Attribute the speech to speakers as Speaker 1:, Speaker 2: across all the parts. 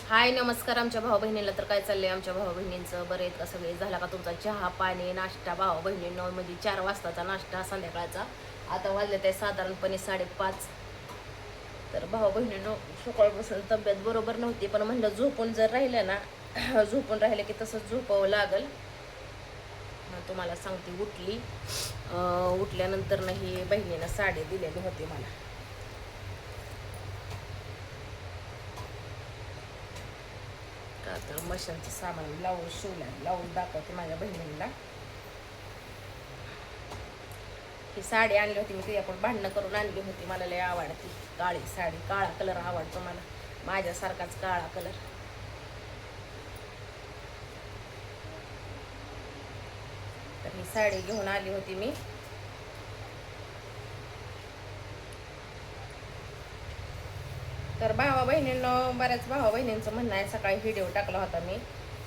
Speaker 1: हाय नमस्कार. आमच्या भाऊ बहिणीला तर काय चाललंय, आमच्या भाऊ बहिणींचं बरं आहेत का सगळे? झाला का तुमचा चहा पाणी नाश्ता? भाऊ बहिणींनो म्हणजे 4 वाजताचा नाश्ता संध्याकाळचा. आता वाजले ते साधारणपणे 5:30. तर भाऊ बहिणींनो सकाळपासून तब्येत बरोबर नव्हती, पण म्हणलं झोपून जर राहिलं ना झोपून राहिलं की तसंच झोपावं लागल. मग तुम्हाला सांगते, उठल्यानंतर नाही बहिणीनं साडी दिलेली होती मला. का तर मशीनचं सामान लावून दाखवते माझ्या बहिणीला. ही साडी आणली होती मी, ती आपण भांडणं करून आणली होती. मला लय आवडती काळी साडी, काळा कलर आवडतो मला, माझ्यासारखाच काळा कलर. तर ही साडी घेऊन आली होती मी. तर भावा बहिणींनो, बऱ्याच भावा बहिणींचं म्हणणं आहे, सकाळी व्हिडिओ टाकला होता मी.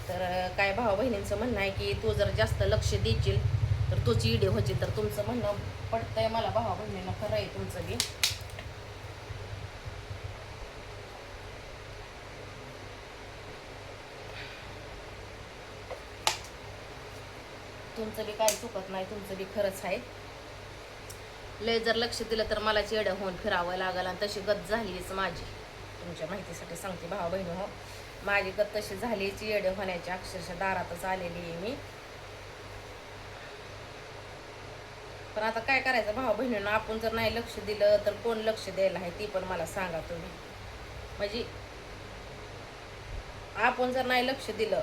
Speaker 1: तर काय भावा बहिणींचं म्हणणं आहे की तू जर जास्त लक्ष देशील तर तूच इडे होशील. तर तुमचं म्हणणं पटतंय मला भावा बहिणींना, खरं आहे तुमचं बी. तुमचं बी काय चुकत नाही, तुमचं बी खरंच आहे. लय जर लक्ष दिलं तर मला चेडं होऊन फिरावं लागल, आणि तशी गत झालीच माझी. तुमच्या माहितीसाठी सांगते भावा बहिणी हो, माझी गत तशी झाली, चेडे होण्याची अक्षरशः दारातच आलेली आहे मी. पण आता काय करायचं भावा बहिणींना, आपण जर नाही लक्ष दिलं तर कोण लक्ष द्यायला आहे ती पण मला सांगा तुम्ही. म्हणजे आपण जर नाही लक्ष दिलं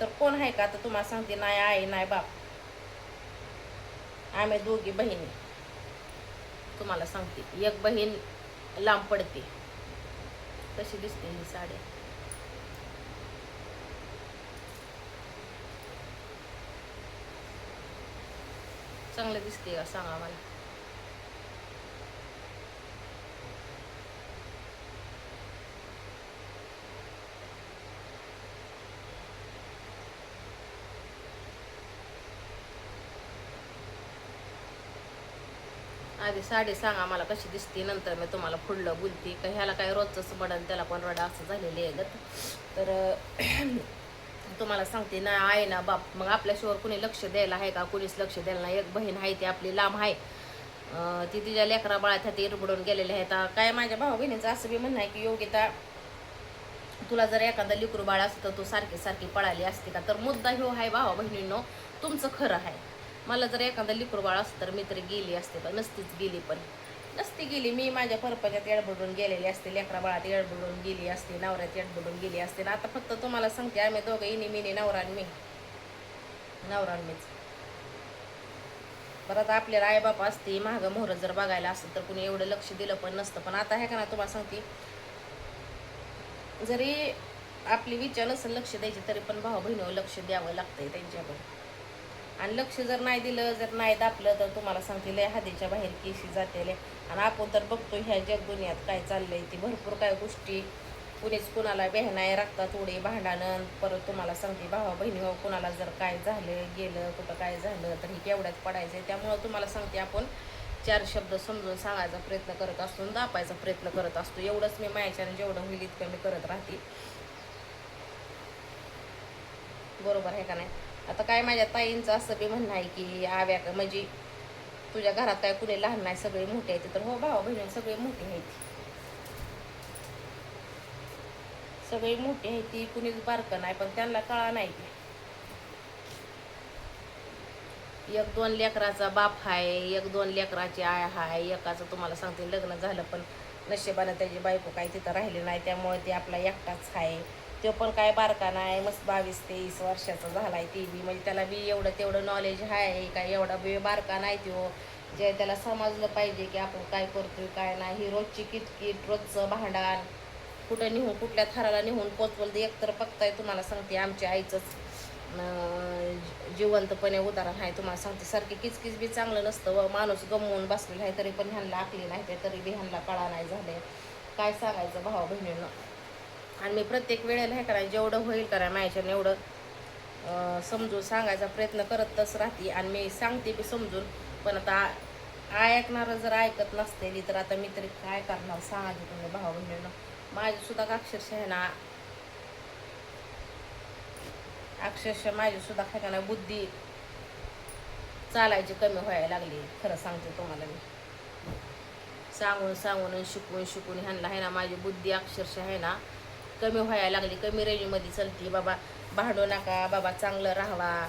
Speaker 1: तर कोण आहे का? आता तुम्हाला सांगते, नाही आई नाही बाप, आम्ही दोघी बहिणी. तुम्हाला सांगते, एक बहीण लांब पडते. कशी दिसते ही साडी? चांगलं दिसते का सांगा मला. आधी साडी सांगा मला कशी दिसते, नंतर मी तुम्हाला पुढलं बोलते. का ह्याला काय रोजच बडन त्याला पण रडा असं झालेले आहे गत. तर तुम्हाला सांगते ना, आहे ना बाप, मग आपल्याशिवाय कुणी लक्ष द्यायला आहे का? कुणीच लक्ष द्यायला नाही. एक बहीण आहे ती आपली लांब आहे, ती तिच्या लेकरा बाळात हाती इरबडून गेलेले आहेत. काय माझ्या भाऊ बहिणीचं असं बी म्हणणं आहे की योगिता, तुला जर एखादा लिकरू बाळ असतं तर तू सारखी सारखी पळाली असते का? तर मुद्दा ह्यो आहे भावा बहिणींनो, तुमचं खरं आहे. मला जर एखादा लिकरू बाळ असतं तर मी तरी गेली असते, पण नसतीच गेली. पण नसती गेली, मी माझ्या परपंचात येडबडून गेलेली असते, लेकरा बाळात येडबडून गेली असते, नवऱ्यात येडबडून गेली असते. आता फक्त तुम्हाला सांगते, आम्ही दोघं इनी मिनी, नवरा मीच. परत आपल्याला आईबाप असते महाग मोहर जर बघायला असतं तर कुणी एवढं लक्ष दिलं पण नसतं. पण आता हे का ना, तुम्हाला सांगते, जरी आपली विचार नसेल लक्ष द्यायचे तरी पण भाऊ बहिणीवर लक्ष द्यावं लागतंय त्यांच्याकडे. आणि लक्ष जर नाही दिलं, जर नाही दापलं, तर तुम्हाला सांगते लय हादीच्या बाहेर केशी जातेले. आणि आपण तर बघतो ह्या जग दुनियात काय चाललंय, ती भरपूर काय गोष्टी. कुणीच कुणाला बेहनाय, रक्तात उडे भांडणं. परत तुम्हाला सांगते भावा बहिणीवर कुणाला जर काय झालं गेलं, कुठं काय झालं तर ही केवढ्यात पडायचं. त्यामुळं तुम्हाला सांगते, आपण 4 शब्द समजून सांगायचा प्रयत्न करत असतो, दापायचा प्रयत्न करत असतो. एवढंच मी माझ्याच्यानं जेवढं होईल इतकं मी करत राहते. बरोबर आहे का नाही? आता काय माझ्या ताईंचं असं बी म्हणणं आहे की आव्या म्हणजे तुझ्या घरात काय कुणी लहान नाही, सगळे मोठे आहेत. तर हो भावा बहिणी, सगळे मोठे आहेत, सगळे मोठे आहेत, ती कुणीच बारकं नाही. पण त्यांना कळा नाही की 1-2 लेकराचा बाप आहे, 1-2 लेकराची आय आहे. एकाचं तुम्हाला सांगते लग्न झालं पण नशिबानं त्याची बायको काही तिथं राहिली नाही, त्यामुळे ते आपला एकटाच आहे. तो पण काय बारका नाही, मस्त 22-23 वर्षाचा झालाय ती बी. म्हणजे त्याला बी एवढं तेवढं नॉलेज आहे, काय एवढा बी बारका नाही तो. जे त्याला समजलं पाहिजे की आपण काय करतोय काय नाही. ही रोजची किटकिट, रोजचं भांडण, कुठं निहून कुठल्या थराला निहून पोचवलं. एक तर बघताय तुम्हाला सांगते, आमच्या आईचंच जिवंतपणे उदाहरण आहे. तुम्हाला सांगते, सारखी किचकिच बी चांगलं नसतं व माणूस गमवून बसलेला आहे, तरी पण ह्यांना आखली नाही ते, तरी बी ह्यांना कळा नाही झाले. काय सांगायचं भावा बहिणींना. आणि मी प्रत्येक वेळेला हे करायचं, जेवढं होईल करा माझ्याच्यानं एवढं समजून सांगायचा प्रयत्न करतच राहते. आणि मी सांगते बी समजून. पण आता ऐकणारं जर ऐकत नसते तर आता मी तरी काय करणार सांगा की तुम्ही भावा बहिणींना. माझी सुद्धा अक्षरशः आहे ना, अक्षरशः माझी सुद्धा काय ना बुद्धी चालायची कमी व्हायला लागली. खरं सांगते तुम्हाला मी, सांगून सांगून आणि शिकून शिकून ह्यांना आहे ना माझी बुद्धी अक्षरशः आहे ना कमी व्हायला लागली. कमी रेंजमध्ये चलती. बाबा भांडू नका, बाबा चांगलं राहावा,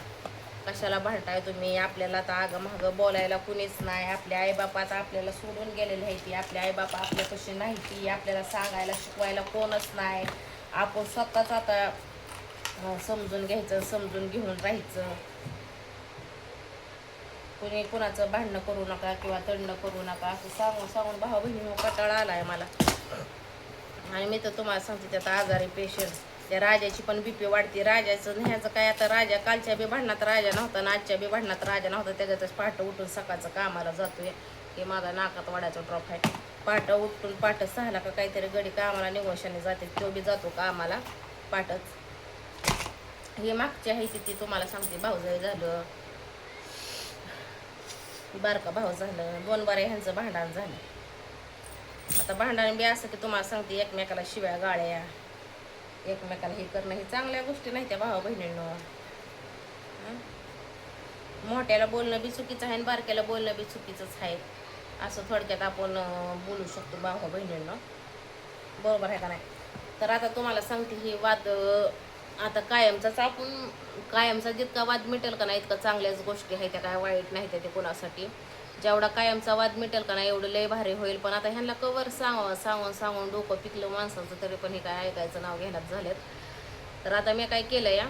Speaker 1: कशाला भांडताय तुम्ही, आपल्याला तर आगं मागं बोलायला कुणीच नाही, आपल्या आईबापा आता आपल्याला सोडून गेलेले आहे ती, आपल्या आईबापा आपल्यापाशी नाही ती, आपल्याला सांगायला शिकवायला कोणच नाही, आपण स्वतःच आता समजून घ्यायचं, समजून घेऊन राहायचं. कुणी कुणाचं भांडणं करू नका किंवा तडणं करू नका असं सांगून सांगून भाऊ बहिणी कटाळा आलाय मला. आणि मी तर तुम्हाला सांगते त्यात आजारी पेशंट, त्या राजाची पण बीपी वाढते. राजाचं न्यायचं काय, आता राजा कालच्या बी भांडणात राजा नव्हता ना आजच्या बी भांडणात राजा नव्हता, त्याच्यातच पहाटं उठून सकाळचं कामाला जातोय. हे माझा नाकात वाड्याचा ड्रॉप आहे. पहाटं उठून पहाटं 6ला का काहीतरी गडी कामाला निघोशाने जाते, तो बी जातो कामाला पाठच. हे मागची आहे ती तुम्हाला सांगते, भाऊजाई झालं, बारका भाऊ झालं, 2 बारे ह्यांचं भांडण झालं. आता भांडण बी असं की तुम्हाला सांगते एकमेकाला शिव्या गाळ्या, एकमेकाला हे करणं, हे चांगल्या गोष्टी नाही त्या भावा बहिणींनो. मोठ्याला बोलणं बी चुकीचं आहे आणि बारक्याला बोलणं बी चुकीचंच आहे, असं थोडक्यात आपण बोलू शकतो भावा बहिणींनो. बरोबर आहे का नाही? तर आता तुम्हाला सांगते ही वाद आता कायमचाच, आपण कायमचा जितका वाद मिटेल का नाही इतका चांगल्याच गोष्टी आहेत त्या, काय वाईट नाही त्या ते कोणासाठी. जेवढा कायमचा वाद मिटेल का नाही एवढं लय भारी होईल. पण आता ह्यांना कवर सांगावं, सांगून सांगून डोकं पिकलं माणसाचं, तरी पण हे काय ऐकायचं नाव घेण्यात झालेत. तर आता मी काय केलं या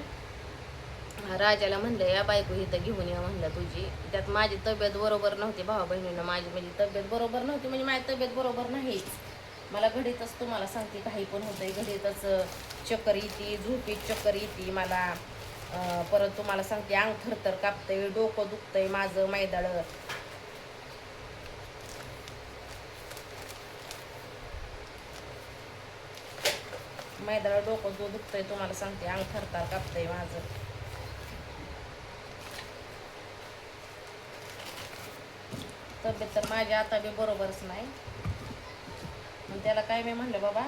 Speaker 1: राजाला म्हणलं या बायको इथं घेऊन या म्हणलं तुझी. त्यात माझी तब्येत बरोबर नव्हती भावा बहिणीनं, माझी म्हणजे तब्येत बरोबर नव्हती, म्हणजे माझी तब्येत बरोबर नाहीच. मला घडीतच तुम्हाला सांगते काही पण होतंय, घडीतच चक्कर येते, झोपीत चक्कर येते मला. परत तुम्हाला सांगते अंग थरथर कापतंय, डोकं दुखतंय माझं मैदाळ. मैदाळ डोकं जो दुखतंय तुम्हाला सांगते, अंग थरथर कापतंय माझं. तब्येत तर माझी आता बी बरोबरच नाही. मग त्याला काय मी म्हणलं बाबा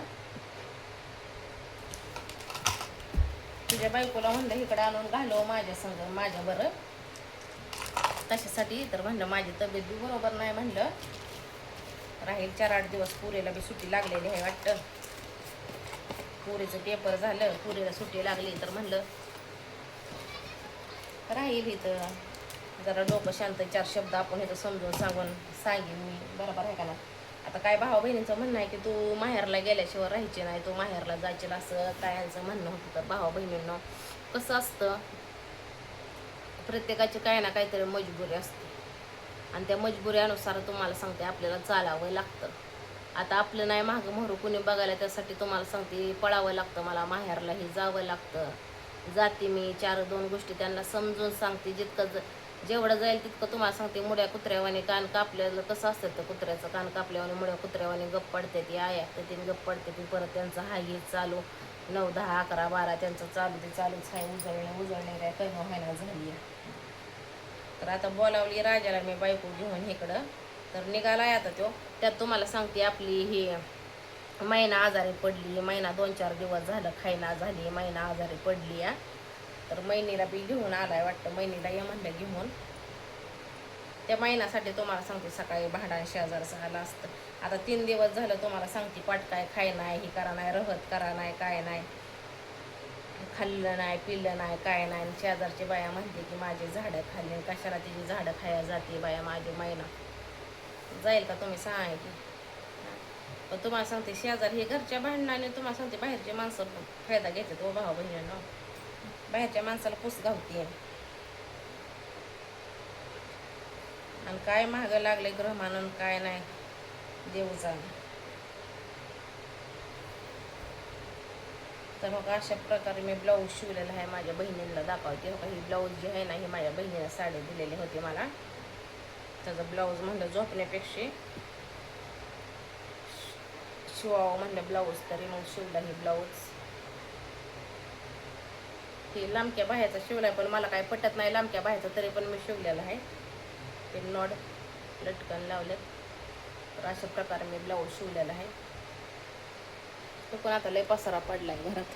Speaker 1: तुझ्या बायकोला म्हणलं इकडे आणून घालव माझ्या संग माझ्या बरं. कशासाठी तर म्हणलं माझी तब्येत बी बरोबर नाही, म्हणलं राहील 4-8 दिवस, पुरीला बी सुट्टी लागलेली आहे वाटतं, पुरीचं पेपर झालं, पुरीला सुट्टी लागली, तर म्हणलं राहील इथं जरा डोकं शांत, 4 शब्द आपण इथं समजून सांगेन मी. बरोबर आहे का ना? आता काय भावा बहिणींचं म्हणणं आहे की तू माहेरला गेल्याशिवाय राहायचे नाही, तू माहेरला जायचे, असं काय यांचं म्हणणं होतं. तर भावा बहिणींना कसं असतं, प्रत्येकाची काही ना काहीतरी मजबुरी असते आणि त्या मजबुरीनुसार तुम्हाला सांगते आपल्याला चालावं लागतं. आता आपलं नाही मागं मोहरू कुणी बघायला, त्यासाठी तुम्हाला सांगते पळावं लागतं, मला माहेरलाही जावं लागतं. जाते मी 4-2 गोष्टी त्यांना समजून सांगते, जितकं जेवढं जाईल तितकं तुम्हाला सांगते. मुड्या कुत्र्यावाने कान कापलेलं कसं असतं, तर कुत्र्याचं कान कापल्यावाने मुड्या कुत्र्यावाने गप्प पडते ती, ऐकते ती गप्प पडते ती. परत त्यांचं हाही चालू 9, 10, 11, 12 त्यांचं चालू ते चालूच आहे. उजळणे काय कमी व्हायला झाली. तर आता बोलावली राजाला मी बायको घेऊन इकडं, तर निघालाय आता तो. त्यात तुम्हाला सांगते आपली ही मैना आजारी पडली, मैना 2-4 दिवस झालं खायना झाली, मैना आजारी पडली या. तर मैनीला बी घेऊन आलाय वाटतं, मैनीला ये म्हणलं घेऊन. त्या महिन्यासाठी तुम्हाला सांगते सकाळी भांडण शेजारचं आलं असतं. आता 3 दिवस झालं तुम्हाला सांगते पाट काय खाय नाही, ही करा नाही, रहत करा नाही, काय नाही, खाल्लं नाही, पिल्लं नाही, काय नाही. शेजारची बाया म्हणते की माझी झाडं खाल्ली, कशाला तिची झाडं खायला जाते बाया माझी महिना. जाईल का तुम्ही सांगा की? पण तुम्हाला सांगते शेजार हे घरच्या भांडणाने तुम्हाला सांगते बाहेरचे माणसं फायदा घेतात ओ भावा बहिणींनो. बाहेरच्या माणसाला पुस घावते. आणि काय महागं लागले ग्रहमानन काय नाही देऊचा. तर मग अशा प्रकारे मी ब्लाऊज शिवलेला आहे, माझ्या बहिणीला दाखवते. हो का, ही ब्लाऊज जी आहे ना ही माझ्या बहिणीला साडी दिलेली होती मला. त्याचं ब्लाऊज म्हणलं झोपण्यापेक्षा शिवावं म्हणलं ब्लाऊज, तरी मग शिवला ही ब्लाऊज. ही लांबक्या बाह्याचा शिवलाय, पण मला काय पटत नाही लांबक्या बाह्याचं, तरी पण मी शिवलेला आहे. ते नॉड लटकन लावलेत. तर अशा प्रकारे मी ब्लाऊज शिवलेला आहे. तो पण आता लय पसारा पडलाय घरात.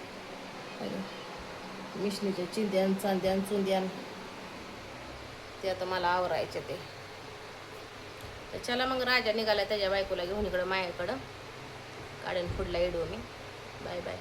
Speaker 1: मिशनीच्या चिंद्यान चांद्यान चुंद्यान ते आता मला आवरायचे ते. तर चला मग राजा निघाला त्याच्या बायकोला घेऊन इकडं मायाकडं. काढून पुढला येडू मी. Bye bye.